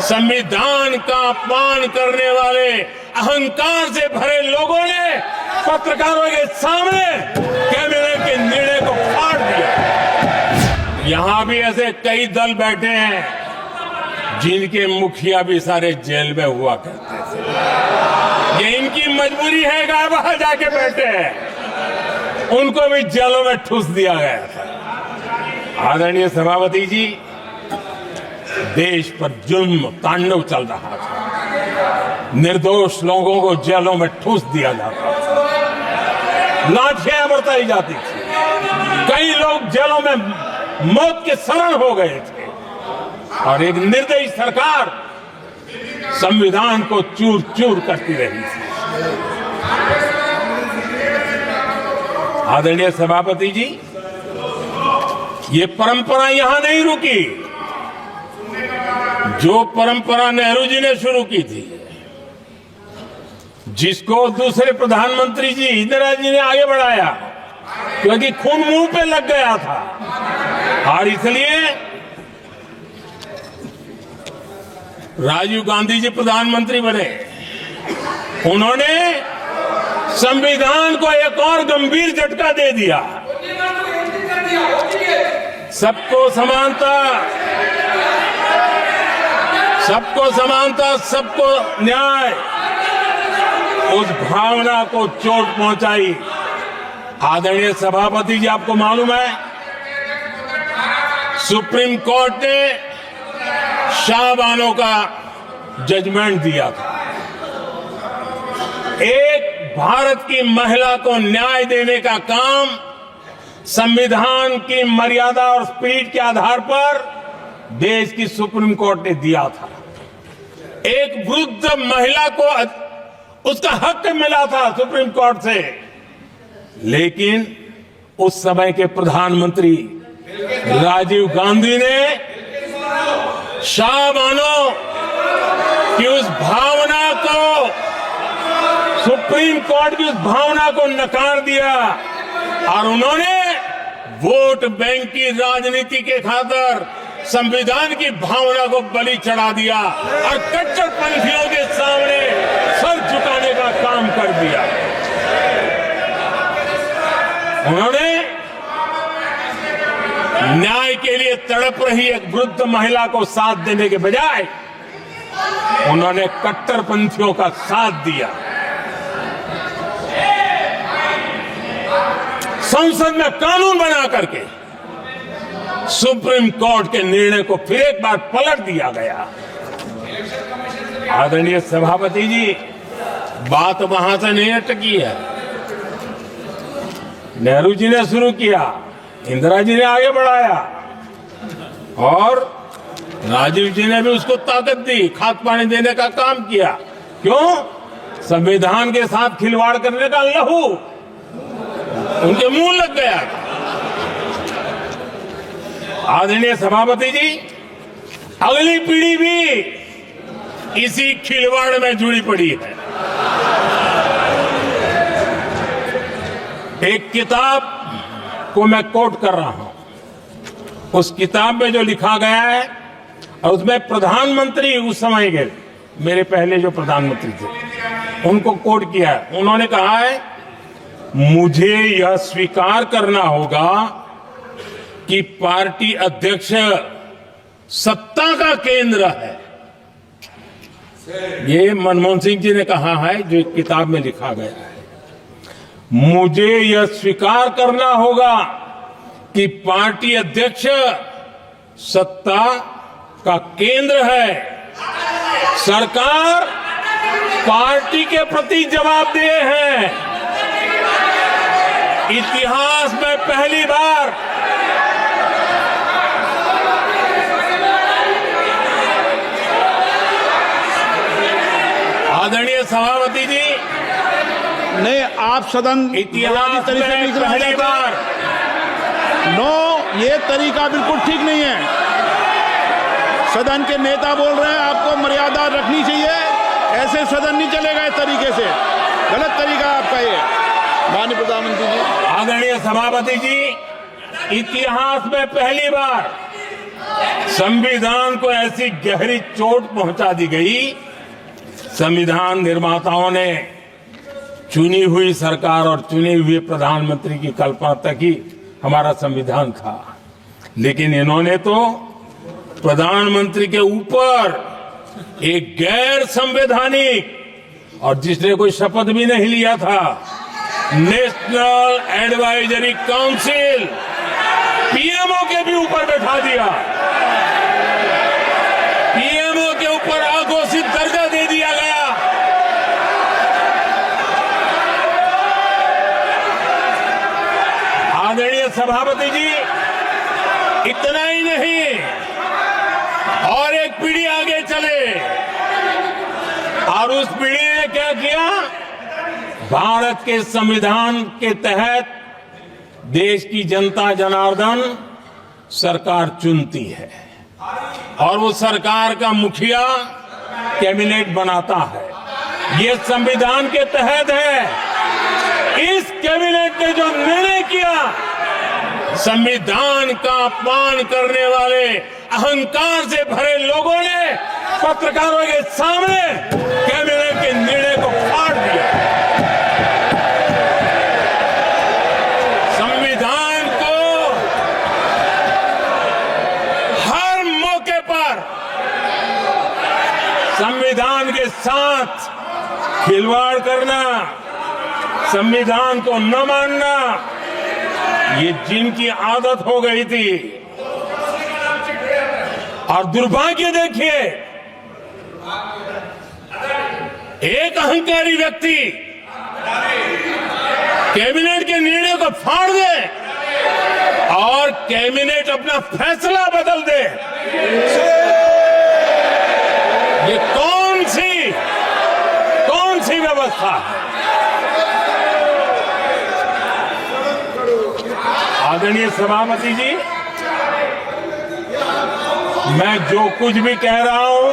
संविधान का अपमान करने वाले अहंकार से भरे लोगों ने पत्रकारों के सामने कैबिनेट के निर्णय को फाड़ दिया। यहां भी ऐसे कई दल बैठे हैं जिनके मुखिया भी सारे जेल में हुआ करते थे। ये इनकी मजबूरी है कि वहां जाके बैठे हैं, उनको भी जेलों में ठूस दिया गया था। आदरणीय सभापति जी, देश पर जुल्म तांडव चल रहा था, निर्दोष लोगों को जेलों में ठूस दिया जाता था, लाठियां बरताई जाती थी, कई लोग जेलों में मौत के शरण हो गए थे और एक निर्दयी सरकार संविधान को चूर चूर करती रही थी। आदरणीय सभापति जी, ये परंपरा यहां नहीं रुकी। जो परंपरा नेहरू जी ने शुरू की थी, जिसको दूसरे प्रधानमंत्री जी इंदिरा जी ने आगे बढ़ाया, क्योंकि खून मुंह पे लग गया था और इसलिए राजीव गांधी जी प्रधानमंत्री बने। उन्होंने संविधान को एक और गंभीर झटका दे दिया। सबको समानता, सबको समानता, सबको न्याय, उस भावना को चोट पहुंचाई। आदरणीय सभापति जी, आपको मालूम है, सुप्रीम कोर्ट ने शाहबानो का जजमेंट दिया था। एक भारत की महिला को न्याय देने का काम संविधान की मर्यादा और स्पिरिट के आधार पर देश की सुप्रीम कोर्ट ने दिया था। एक वृद्ध महिला को उसका हक मिला था सुप्रीम कोर्ट से, लेकिन उस समय के प्रधानमंत्री राजीव गांधी ने शाहबानो की उस भावना को, सुप्रीम कोर्ट की उस भावना को नकार दिया और उन्होंने वोट बैंक की राजनीति के खातिर संविधान की भावना को बलि चढ़ा दिया और कट्टरपंथियों के सामने सर झुकाने का काम कर दिया। उन्होंने न्याय के लिए तड़प रही एक वृद्ध महिला को साथ देने के बजाय उन्होंने कट्टरपंथियों का साथ दिया। संसद में कानून बना करके सुप्रीम कोर्ट के निर्णय को फिर एक बार पलट दिया गया। आदरणीय सभापति जी, बात वहां से नहीं अटकी है। नेहरू जी ने शुरू किया, इंदिरा जी ने आगे बढ़ाया और राजीव जी ने भी उसको ताकत दी, खाद पानी देने का काम किया। क्यों? संविधान के साथ खिलवाड़ करने का लहू उनके मुंह लग गया। आदरणीय सभापति जी, अगली पीढ़ी भी इसी खिलवाड़ में जुड़ी पड़ी है। एक किताब को मैं कोट कर रहा हूं, उस किताब में जो लिखा गया है और उसमें प्रधानमंत्री उस समय के मेरे पहले जो प्रधानमंत्री थे उनको कोट किया है। उन्होंने कहा है, मुझे यह स्वीकार करना होगा कि पार्टी अध्यक्ष सत्ता का केंद्र है। ये मनमोहन सिंह जी ने कहा है, जो एक किताब में लिखा गया है। मुझे यह स्वीकार करना होगा कि पार्टी अध्यक्ष सत्ता का केंद्र है। सरकार पार्टी के प्रति जवाबदेह है। इतिहास में पहली बार आदरणीय सभापति जी, नहीं, आप सदन इतिहास में पहली बार नो, ये तरीका बिल्कुल ठीक नहीं है। सदन के नेता बोल रहे हैं, आपको मर्यादा रखनी चाहिए। ऐसे सदन नहीं चलेगा इस तरीके से, गलत तरीका आपका ये। माननीय प्रधानमंत्री जी, आदरणीय सभापति जी, इतिहास में पहली बार संविधान को ऐसी गहरी चोट पहुंचा दी गई। संविधान निर्माताओं ने चुनी हुई सरकार और चुने हुए प्रधानमंत्री की कल्पना तक ही हमारा संविधान था, लेकिन इन्होंने तो प्रधानमंत्री के ऊपर एक गैर संवैधानिक और जिसने कोई शपथ भी नहीं लिया था, नेशनल एडवाइजरी काउंसिल पीएमओ के भी ऊपर बैठा दिया। पीएमओ के ऊपर अघोषित दर्जा दे दिया गया। आदरणीय सभापति जी, इतना ही नहीं, और एक पीढ़ी आगे चले और उस पीढ़ी ने क्या किया? भारत के संविधान के तहत देश की जनता जनार्दन सरकार चुनती है और वो सरकार का मुखिया कैबिनेट बनाता है। ये संविधान के तहत है। इस कैबिनेट ने जो निर्णय किया, संविधान का अपमान करने वाले अहंकार से भरे लोगों ने पत्रकारों के सामने कैबिनेट के निर्णय को फाड़ दिया। संविधान को हर मौके पर संविधान के साथ खिलवाड़ करना, संविधान को न मानना, ये जिनकी आदत हो गई थी। और दुर्भाग्य देखिए, एक अहंकारी व्यक्ति कैबिनेट के निर्णय को फाड़ दे और कैबिनेट अपना फैसला बदल दे। ये कौन सी व्यवस्था है? आदरणीय सभापति जी, मैं जो कुछ भी कह रहा हूं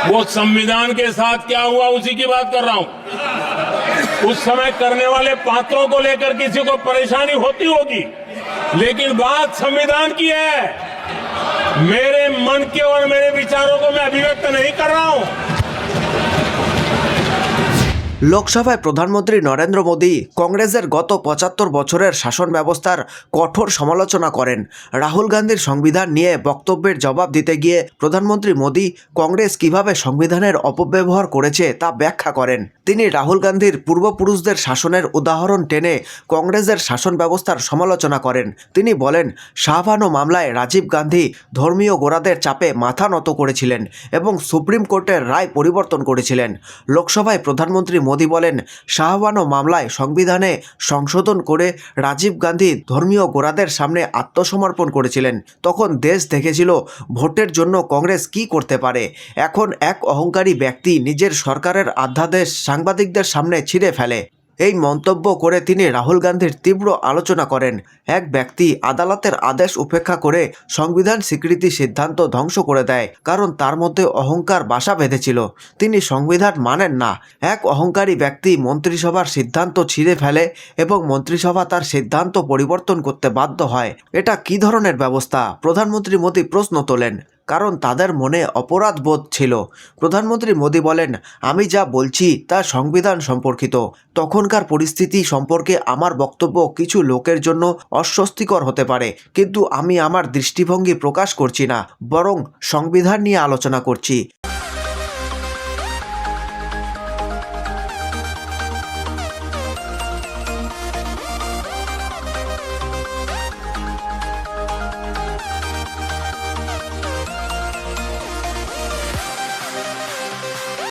वो संविधान के साथ क्या हुआ उसी की बात कर रहा हूं। उस समय करने वाले पात्रों को लेकर किसी को परेशानी होती होगी, लेकिन बात संविधान की है। मेरे मन के और मेरे विचारों को मैं अभिव्यक्त नहीं कर रहा हूं। লোকসভায় প্রধানমন্ত্রী নরেন্দ্র মোদী কংগ্রেসের গত ৭৫ বছরের শাসন ব্যবস্থার কঠোর সমালোচনা করেন। রাহুল গান্ধীর সংবিধান নিয়ে বক্তব্যের জবাব দিতে গিয়ে প্রধানমন্ত্রী মোদী কংগ্রেস কিভাবে সংবিধানের অপব্যবহার করেছে তা ব্যাখ্যা করেন। তিনি রাহুল গান্ধীর পূর্বপুরুষদের শাসনের উদাহরণ টেনে কংগ্রেসের শাসন ব্যবস্থার সমালোচনা করেন। তিনি বলেন, শাহবানো মামলায় রাজীব গান্ধী ধর্মীয় গোঁড়াদের চাপে মাথা নত করেছিলেন এবং সুপ্রিম কোর্টের রায় পরিবর্তন করেছিলেন। লোকসভায় প্রধানমন্ত্রী মোদী বলেন, শাহবানো মামলায় সংবিধানে সংশোধন করে রাজীব গান্ধী ধর্মীয় গোঁড়াদের সামনে আত্মসমর্পণ করেছিলেন। তখন দেশ দেখেছিল ভোটের জন্য কংগ্রেস কি করতে পারে। এখন এক অহংকারী ব্যক্তি নিজের সরকারের অধ্যাদেশ সাংবাদিকদের সামনে ছিঁড়ে ফেলে। এই মন্তব্য করে তিনি রাহুল গান্ধীর তীব্র আলোচনা করেন। এক ব্যক্তি আদালতের আদেশ উপেক্ষা করে সংবিধান স্বীকৃতি সিদ্ধান্ত ধ্বংস করে দেয়, কারণ তার মধ্যে অহংকার বাসা বেঁধেছিল। তিনি সংবিধান মানেন না। এক অহংকারী ব্যক্তি মন্ত্রিসভার সিদ্ধান্ত ছিঁড়ে ফেলে এবং মন্ত্রিসভা তার সিদ্ধান্ত পরিবর্তন করতে বাধ্য হয়। এটা কী ধরনের ব্যবস্থা? প্রধানমন্ত্রী মোদী প্রশ্ন তোলেন, কারণ তাদের মনে অপরাধ বোধ ছিল। প্রধানমন্ত্রী মোদী বলেন, আমি যা বলছি তা সংবিধান সম্পর্কিত। তখনকার পরিস্থিতি সম্পর্কে আমার বক্তব্য কিছু লোকের জন্য অস্বস্তিকর হতে পারে, কিন্তু আমি আমার দৃষ্টিভঙ্গি প্রকাশ করছি না, বরং সংবিধান নিয়ে আলোচনা করছি।